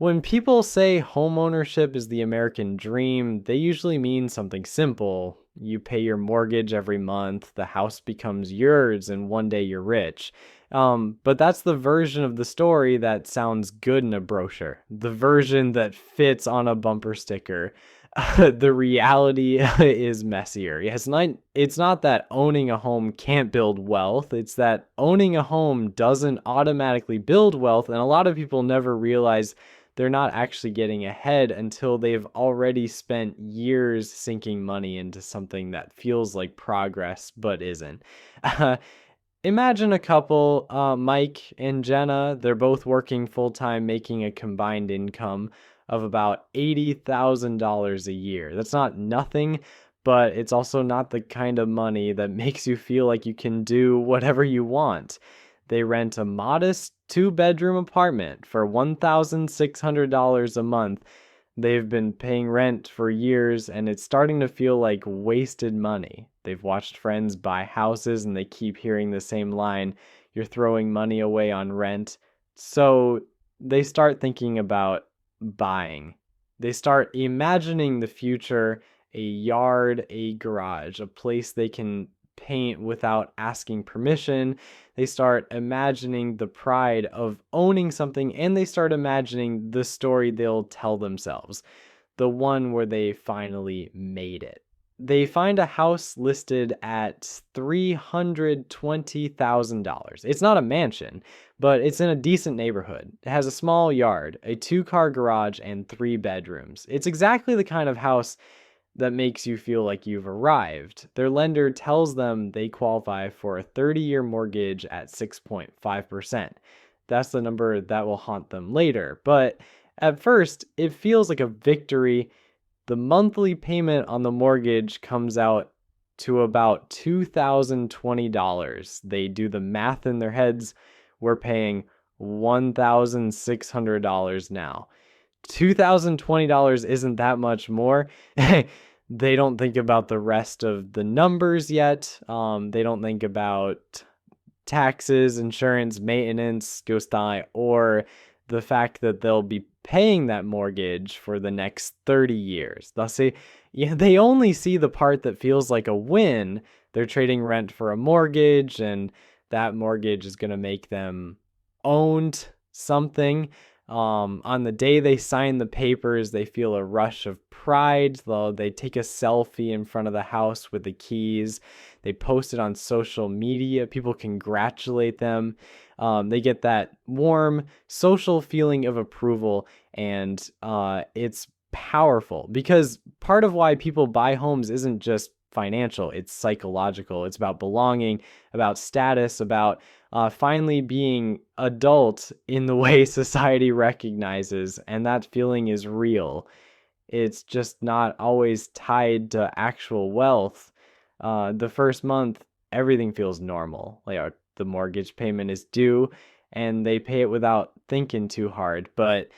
When people say homeownership is the American dream, they usually mean something simple. You pay your mortgage every month, the house becomes yours, and one day you're rich. But that's the version of the story that sounds good in a brochure, the version that fits on a bumper sticker. The reality is messier. It's not that owning a home can't build wealth. It's that owning a home doesn't automatically build wealth, and a lot of people never realize they're not actually getting ahead until they've already spent years sinking money into something that feels like progress but isn't. Imagine a couple, Mike and Jenna, they're both working full time, making a combined income of about $80,000 a year. That's not nothing, but it's also not the kind of money that makes you feel like you can do whatever you want. They rent a modest two-bedroom apartment for $1,600 a month. They've been paying rent for years, and it's starting to feel like wasted money. They've watched friends buy houses, and they keep hearing the same line, "You're throwing money away on rent." So they start thinking about buying. They start imagining the future, a yard, a garage, a place they can paint without asking permission. They start imagining the pride of owning something, and they start imagining the story they'll tell themselves, the one where they finally made it. They find a house listed at $320,000. It's not a mansion, but it's in a decent neighborhood. It has a small yard, a two-car garage, and 3 bedrooms. It's exactly the kind of house that makes you feel like you've arrived. Their lender tells them they qualify for a 30-year mortgage at 6.5%. That's the number that will haunt them later. But at first, it feels like a victory. The monthly payment on the mortgage comes out to about $2,020. They do the math in their heads. We're paying $1,600 now. $2,020 isn't that much more. They don't think about the rest of the numbers yet. They don't think about taxes, insurance, maintenance, or the fact that they'll be paying that mortgage for the next 30 years. They'll say, yeah, they only see the part that feels like a win. They're trading rent for a mortgage, and that mortgage is going to make them owned something. On the day they sign the papers, they feel a rush of pride. They take a selfie in front of the house with the keys. They post it on social media. People congratulate them. They get that warm social feeling of approval, and it's powerful because part of why people buy homes isn't just financial, it's psychological. It's about belonging, about status, about finally being adult in the way society recognizes, and that feeling is real. It's just not always tied to actual wealth. The first month, everything feels normal. Like the mortgage payment is due, and they pay it without thinking too hard. But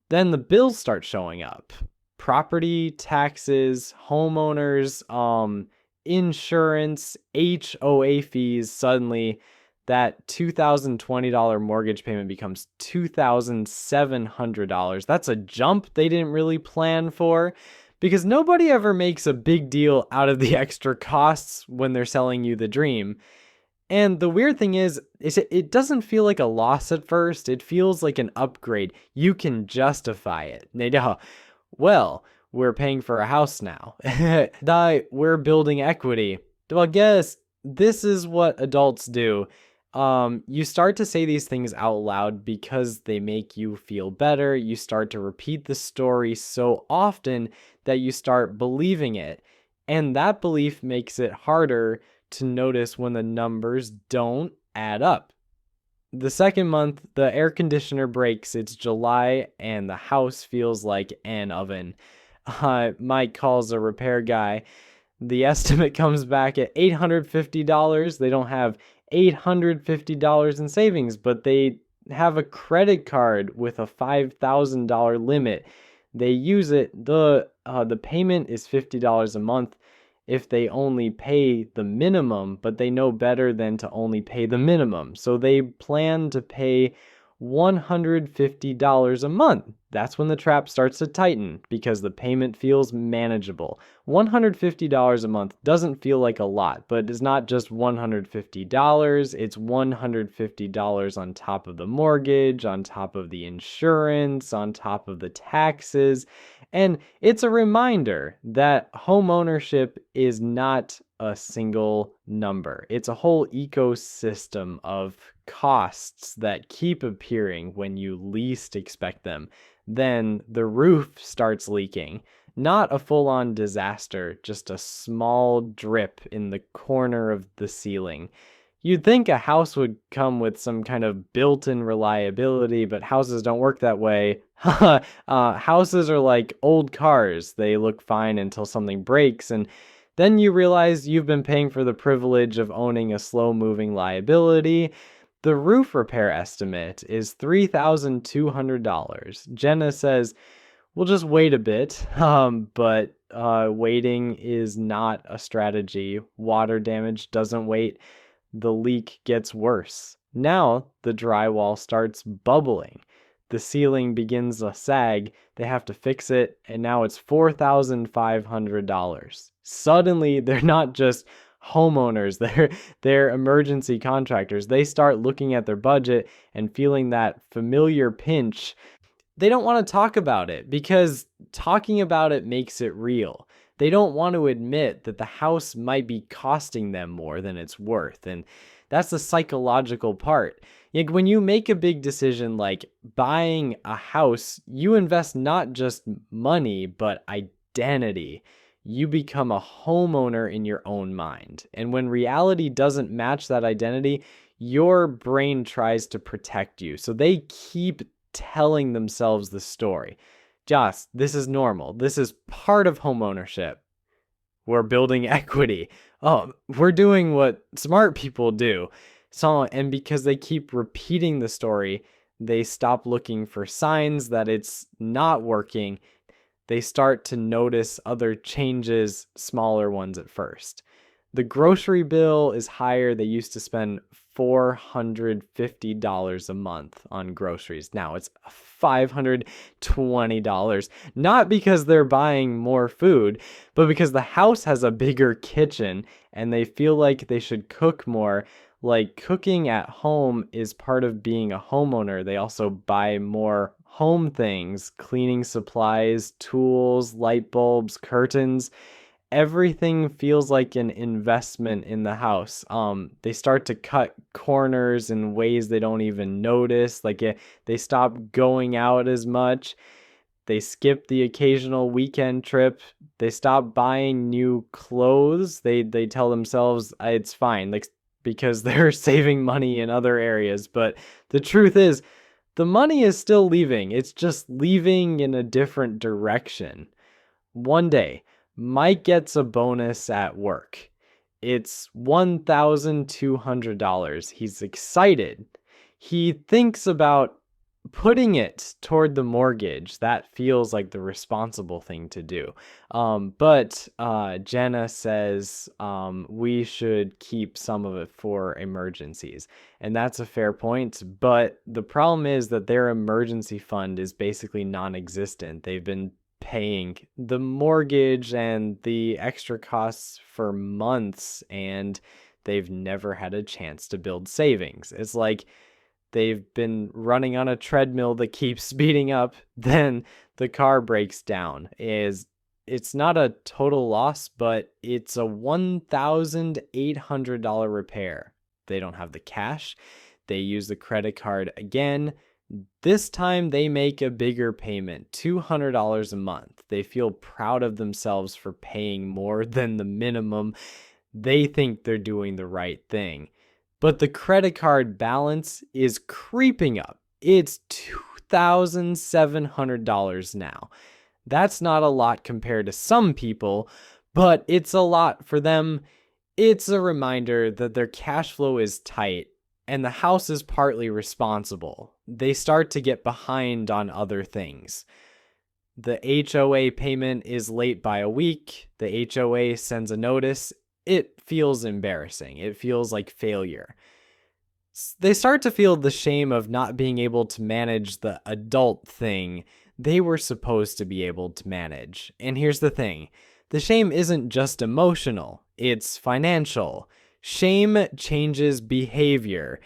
then the bills start showing up. Property taxes, homeowners, insurance, HOA fees. Suddenly that $2,020 mortgage payment becomes $2,700. That's a jump they didn't really plan for, because nobody ever makes a big deal out of the extra costs when they're selling you the dream. And the weird thing is it doesn't feel like a loss at first. It feels like an upgrade. You can justify it. They go, well, we're paying for a house now. We're building equity. Well, guess this is what adults do. You start to say these things out loud because they make you feel better. You start to repeat the story so often that you start believing it. And that belief makes it harder to notice when the numbers don't add up. The second month, the air conditioner breaks. It's July, and the house feels like an oven. Mike calls a repair guy. The estimate comes back at $850. They don't have $850 in savings, but they have a credit card with a $5,000 limit. They use it. The payment is $50 a month if they only pay the minimum, but they know better than to only pay the minimum. So they plan to pay $150 a month. That's when the trap starts to tighten because the payment feels manageable. $150 a month doesn't feel like a lot, but it's not just $150, it's $150 on top of the mortgage, on top of the insurance, on top of the taxes. And it's a reminder that homeownership is not a single number. It's a whole ecosystem of costs that keep appearing when you least expect them. Then the roof starts leaking. Not a full-on disaster, just a small drip in the corner of the ceiling. You'd think a house would come with some kind of built-in reliability, but houses don't work that way. Houses are like old cars. They look fine until something breaks, and then you realize you've been paying for the privilege of owning a slow-moving liability. The roof repair estimate is $3,200. Jenna says, we'll just wait a bit, but waiting is not a strategy. Water damage doesn't wait. The leak gets worse. Now the drywall starts bubbling. The ceiling begins to sag. They have to fix it, and now it's $4,500. Suddenly, they're not just homeowners, they're emergency contractors. They start looking at their budget and feeling that familiar pinch. They don't want to talk about it because talking about it makes it real. They don't want to admit that the house might be costing them more than it's worth. And that's the psychological part. Like when you make a big decision like buying a house, you invest not just money, but identity. You become a homeowner in your own mind. And when reality doesn't match that identity, your brain tries to protect you. So they keep telling themselves the story. Just, this is normal. This is part of homeownership. We're building equity. Oh, we're doing what smart people do. So, and because they keep repeating the story, they stop looking for signs that it's not working. They start to notice other changes, smaller ones at first. The grocery bill is higher. They used to spend $450 a month on groceries. Now it's $520. Not because they're buying more food, but because the house has a bigger kitchen and they feel like they should cook more. Like cooking at home is part of being a homeowner. They also buy more home things, cleaning supplies, tools, light bulbs, curtains. Everything feels like an investment in the house. They start to cut corners in ways they don't even notice. They stop going out as much. They skip the occasional weekend trip. They stop buying new clothes. They tell themselves it's fine, like because they're saving money in other areas. But the truth is, the money is still leaving. It's just leaving in a different direction. One day, Mike gets a bonus at work. It's $1,200. He's excited. He thinks about putting it toward the mortgage. That feels like the responsible thing to do. But Jenna says we should keep some of it for emergencies. And that's a fair point. But the problem is that their emergency fund is basically non-existent. They've been paying the mortgage and the extra costs for months, and they've never had a chance to build savings. It's like they've been running on a treadmill that keeps speeding up, then the car breaks down. It's not a total loss, but it's a $1,800 repair. They don't have the cash. They use the credit card again. This time they make a bigger payment, $200 a month. They feel proud of themselves for paying more than the minimum. They think they're doing the right thing. But the credit card balance is creeping up. It's $2,700 now. That's not a lot compared to some people, but it's a lot for them. It's a reminder that their cash flow is tight. And the house is partly responsible. They start to get behind on other things. The HOA payment is late by a week. The HOA sends a notice. It feels embarrassing. It feels like failure. They start to feel the shame of not being able to manage the adult thing they were supposed to be able to manage. And here's the thing, the shame isn't just emotional, it's financial. Shame changes behavior.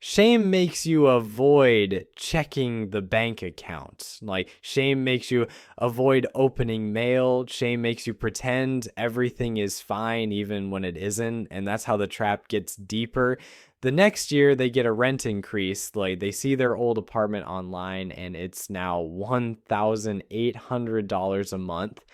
Shame makes you avoid checking the bank account. Like, shame makes you avoid opening mail. Shame makes you pretend everything is fine even when it isn't. And that's how the trap gets deeper. The next year, they get a rent increase. Like, they see their old apartment online and it's now $1,800 a month.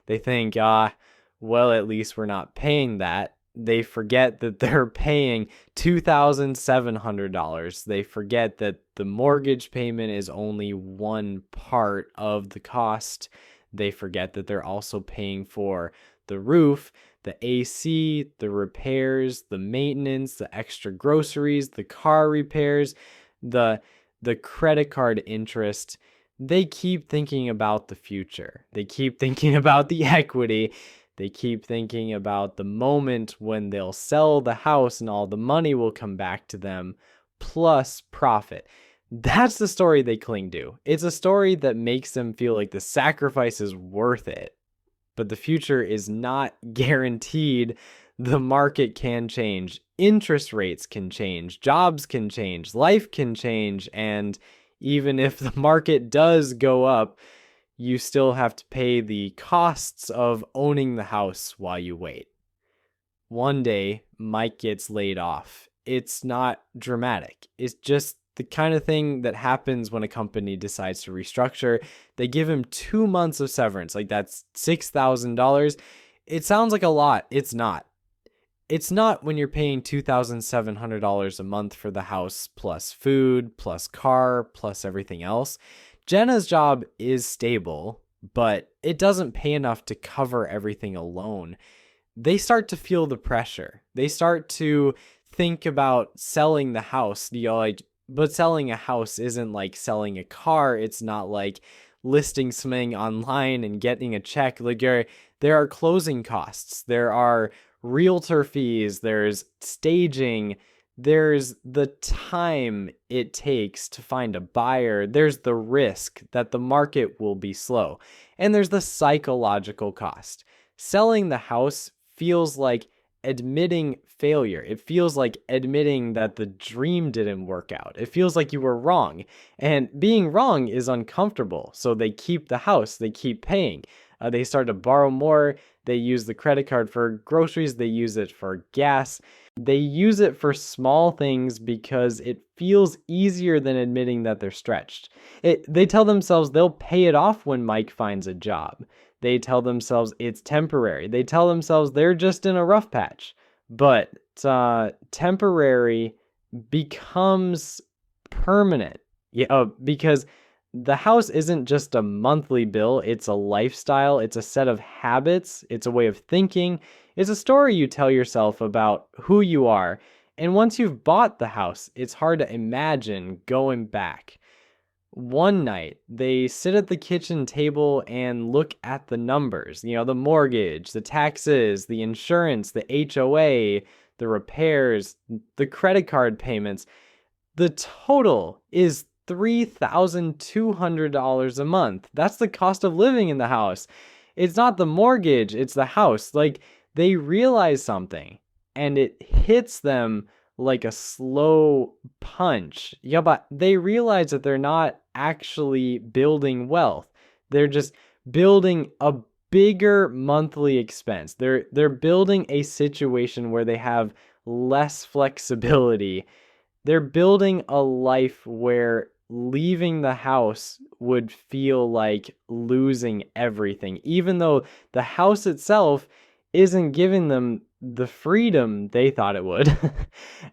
They think, well, at least we're not paying that. They forget that they're paying $2,700. They forget that the mortgage payment is only one part of the cost. They forget that they're also paying for the roof, the AC, the repairs, the maintenance, the extra groceries, the car repairs, the credit card interest. They keep thinking about the future. They keep thinking about the equity. They keep thinking about the moment when they'll sell the house and all the money will come back to them, plus profit. That's the story they cling to. It's a story that makes them feel like the sacrifice is worth it. But the future is not guaranteed. The market can change. Interest rates can change. Jobs can change. Life can change. And even if the market does go up, you still have to pay the costs of owning the house while you wait. One day, Mike gets laid off. It's not dramatic. It's just the kind of thing that happens when a company decides to restructure. They give him 2 months of severance. Like, that's $6,000. It sounds like a lot. It's not. It's not when you're paying $2,700 a month for the house, plus food, plus car, plus everything else. Jenna's job is stable, but it doesn't pay enough to cover everything alone. They start to feel the pressure. They start to think about selling the house. But selling a house isn't like selling a car. It's not like listing something online and getting a check. Like, there are closing costs. There are realtor fees. There's staging. There's the time it takes to find a buyer. There's the risk that the market will be slow. And there's the psychological cost. Selling the house feels like admitting failure. It feels like admitting that the dream didn't work out. It feels like you were wrong. And being wrong is uncomfortable. So they keep the house. They keep paying. They start to borrow more. They use the credit card for groceries. They use it for gas. They use it for small things because it feels easier than admitting that they're stretched. They tell themselves they'll pay it off when Mike finds a job. They tell themselves it's temporary. They tell themselves they're just in a rough patch. But temporary becomes permanent. Because the house isn't just a monthly bill. It's a lifestyle. It's a set of habits. It's a way of thinking. It's a story you tell yourself about who you are. And once you've bought the house, it's hard to imagine going back. One night, they sit at the kitchen table and look at the numbers. The mortgage, the taxes, the insurance, the HOA, the repairs, the credit card payments. The total is $3,200 a month. That's the cost of living in the house. It's not the mortgage, it's the house. Like, they realize something and it hits them like a slow punch. Yeah, but they realize that they're not actually building wealth. They're just building a bigger monthly expense. They're building a situation where they have less flexibility. They're building a life where leaving the house would feel like losing everything, even though the house itself isn't giving them the freedom they thought it would.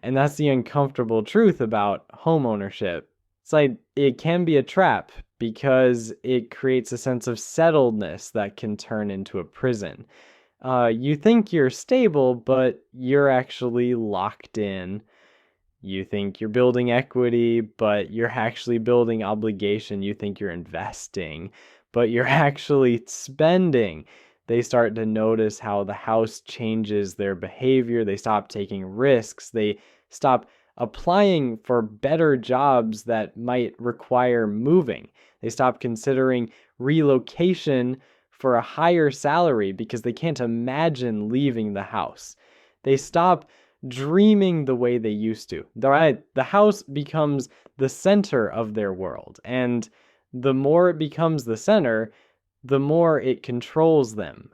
And that's the uncomfortable truth about homeownership. It's like it can be a trap because it creates a sense of settledness that can turn into a prison. You think you're stable, but you're actually locked in. You think you're building equity, but you're actually building obligation. You think you're investing, but you're actually spending. They start to notice how the house changes their behavior. They stop taking risks. They stop applying for better jobs that might require moving. They stop considering relocation for a higher salary because they can't imagine leaving the house. They stop dreaming the way they used to. The house becomes the center of their world. And the more it becomes the center, the more it controls them.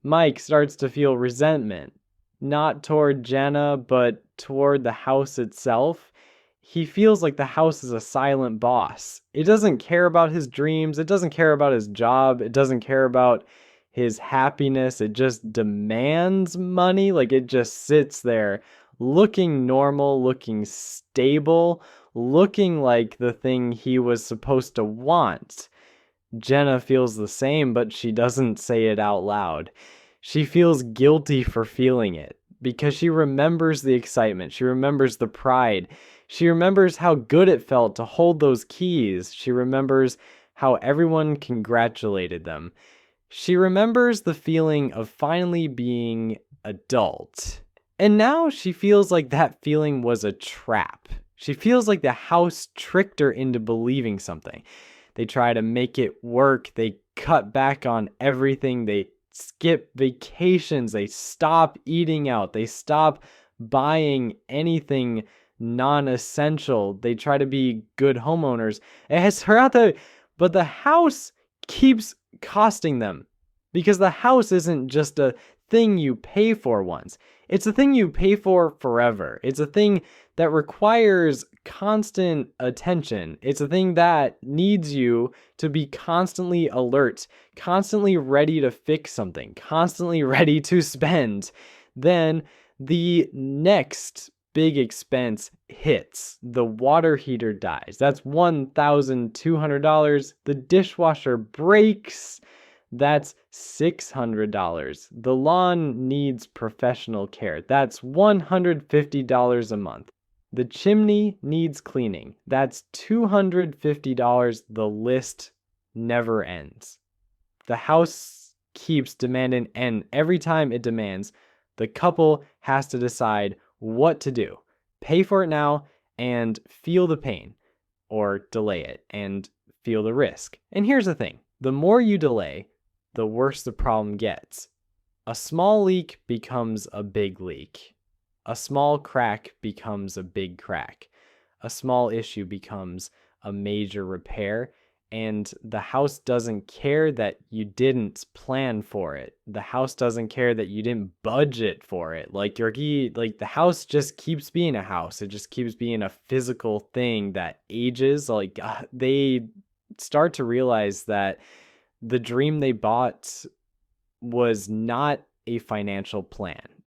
Mike starts to feel resentment, not toward Jenna, but toward the house itself. He feels like the house is a silent boss. It doesn't care about his dreams. It doesn't care about his job. It doesn't care about his happiness. It just demands money. Like it just sits there looking normal, looking stable, looking like the thing he was supposed to want. Jenna feels the same, but she doesn't say it out loud. She feels guilty for feeling it because she remembers the excitement. She remembers the pride. She remembers how good it felt to hold those keys. She remembers how everyone congratulated them. She remembers the feeling of finally being adult. And now she feels like that feeling was a trap. She feels like the house tricked her into believing something. They try to make it work. They cut back on everything. They skip vacations. They stop eating out. They stop buying anything non-essential. They try to be good homeowners. It has turned out that, but the house keeps costing them because the house isn't just a thing you pay for once. It's a thing you pay for forever. It's a thing that requires constant attention. It's a thing that needs you to be constantly alert, constantly ready to fix something, constantly ready to spend. Then the next big expense hits. The water heater dies. That's $1,200. The dishwasher breaks. That's $600. The lawn needs professional care. That's $150 a month. The chimney needs cleaning. That's $250. The list never ends. The house keeps demanding, and every time it demands, the couple has to decide what to do. Pay for it now and feel the pain, or delay it and feel the risk. And here's the thing. The more you delay, the worse the problem gets. A small leak becomes a big leak. A small crack becomes a big crack. A small issue becomes a major repair. And the house doesn't care that you didn't plan for it. The house doesn't care that you didn't budget for it. Like the house just keeps being a house. It just keeps being a physical thing that ages. They start to realize that the dream they bought was not a financial plan.